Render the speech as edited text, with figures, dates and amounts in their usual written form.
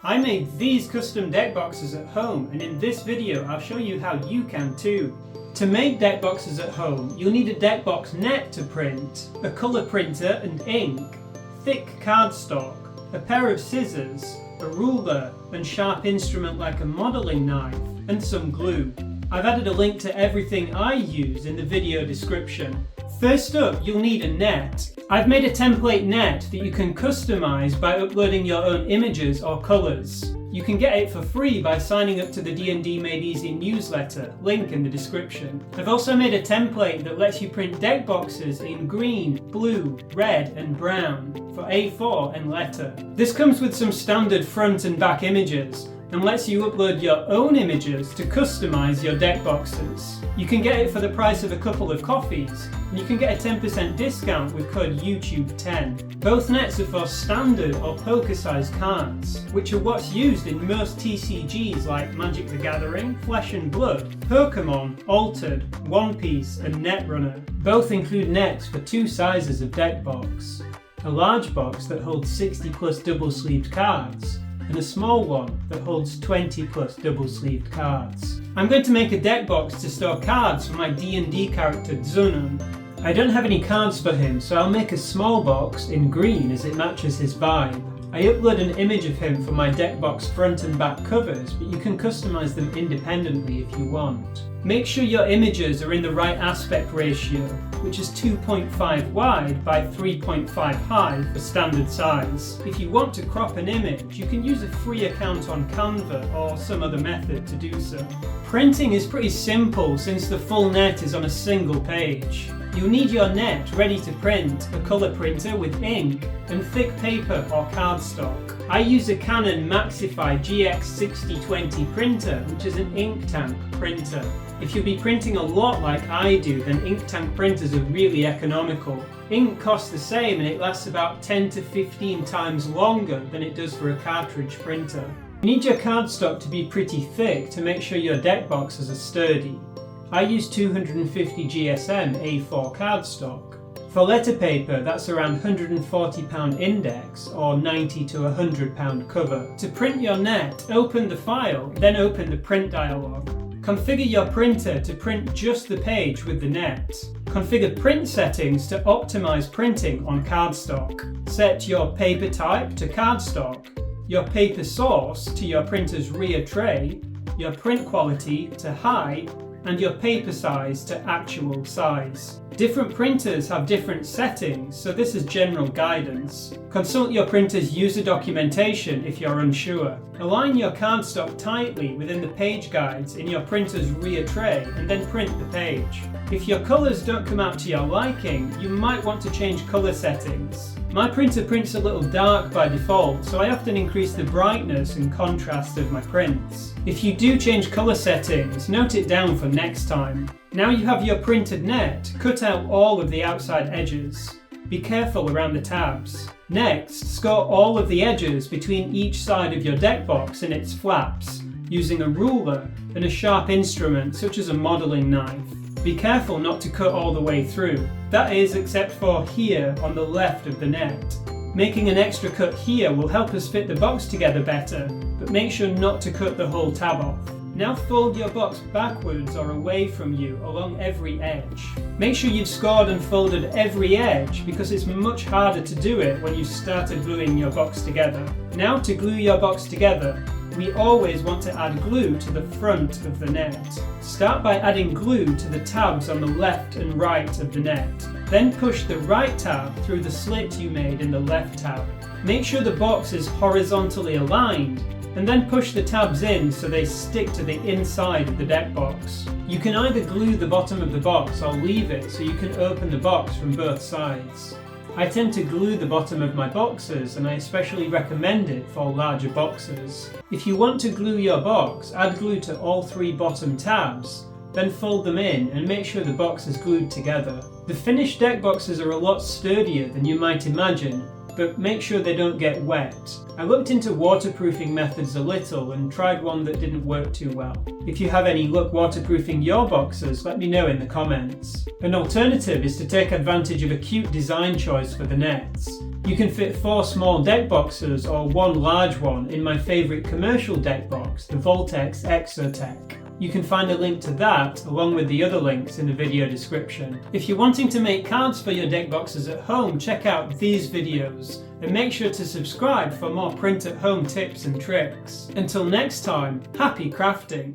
I made these custom deck boxes at home, and in this video I'll show you how you can too. To make deck boxes at home, you'll need a deck box net to print, a colour printer and ink, thick cardstock, a pair of scissors, a ruler and sharp instrument like a modelling knife, and some glue. I've added a link to everything I use in the video description. First up, you'll need a net. I've made a template net that you can customise by uploading your own images or colours. You can get it for free by signing up to the DanDMadeEasy newsletter, link in the description. I've also made a template that lets you print deck boxes in green, blue, red and brown for A4 and letter. This comes with some standard front and back images and lets you upload your own images to customise your deck boxes. You can get it for the price of a couple of coffees, and you can get a 10% discount with code YouTube10. Both nets are for standard or poker-sized cards, which are what's used in most TCGs like Magic the Gathering, Flesh and Blood, Pokémon, Altered, One Piece and Netrunner. Both include nets for two sizes of deck box. A large box that holds 60 plus double-sleeved cards, and a small one that holds 20 plus double-sleeved cards. I'm going to make a deck box to store cards for my D&D character Zunum. I don't have any cards for him, so I'll make a small box in green as it matches his vibe. I upload an image of him for my deck box front and back covers, but you can customise them independently if you want. Make sure your images are in the right aspect ratio, which is 2.5 wide by 3.5 high for standard size. If you want to crop an image, you can use a free account on Canva or some other method to do so. Printing is pretty simple since the full net is on a single page. You'll need your net ready to print, a colour printer with ink, and thick paper or cardstock. I use a Canon Maxify GX6020 printer, which is an ink tank printer. If you'll be printing a lot like I do, then ink tank printers are really economical. Ink costs the same and it lasts about 10 to 15 times longer than it does for a cartridge printer. You need your cardstock to be pretty thick to make sure your deck boxes are sturdy. I use 250 GSM A4 cardstock. For letter paper, that's around £140 index or £90 to £100 cover. To print your net, open the file, then open the print dialog. Configure your printer to print just the page with the net. Configure print settings to optimize printing on cardstock. Set your paper type to cardstock, your paper source to your printer's rear tray, your print quality to high, and your paper size to actual size. Different printers have different settings, so this is general guidance. Consult your printer's user documentation if you're unsure. Align your cardstock tightly within the page guides in your printer's rear tray and then print the page. If your colours don't come out to your liking, you might want to change colour settings. My printer prints a little dark by default, so I often increase the brightness and contrast of my prints. If you do change colour settings, note it down for next time. Now you have your printed net, cut out all of the outside edges. Be careful around the tabs. Next, score all of the edges between each side of your deck box and its flaps, using a ruler and a sharp instrument such as a modelling knife. Be careful not to cut all the way through. That is, except for here on the left of the net. Making an extra cut here will help us fit the box together better, but make sure not to cut the whole tab off. Now fold your box backwards or away from you along every edge. Make sure you've scored and folded every edge because it's much harder to do it when you've started gluing your box together. Now to glue your box together, we always want to add glue to the front of the net. Start by adding glue to the tabs on the left and right of the net. Then push the right tab through the slit you made in the left tab. Make sure the box is horizontally aligned, and then push the tabs in so they stick to the inside of the deck box. You can either glue the bottom of the box or leave it so you can open the box from both sides. I tend to glue the bottom of my boxes, and I especially recommend it for larger boxes. If you want to glue your box, add glue to all three bottom tabs, then fold them in and make sure the box is glued together. The finished deck boxes are a lot sturdier than you might imagine, but make sure they don't get wet. I looked into waterproofing methods a little and tried one that didn't work too well. If you have any luck waterproofing your boxes, let me know in the comments. An alternative is to take advantage of a cute design choice for the nets. You can fit 4 small deck boxes or 1 large one in my favourite commercial deck box, the Voltex Exotech. You can find a link to that along with the other links in the video description. If you're wanting to make cards for your deck boxes at home, check out these videos and make sure to subscribe for more print at home tips and tricks. Until next time, happy crafting!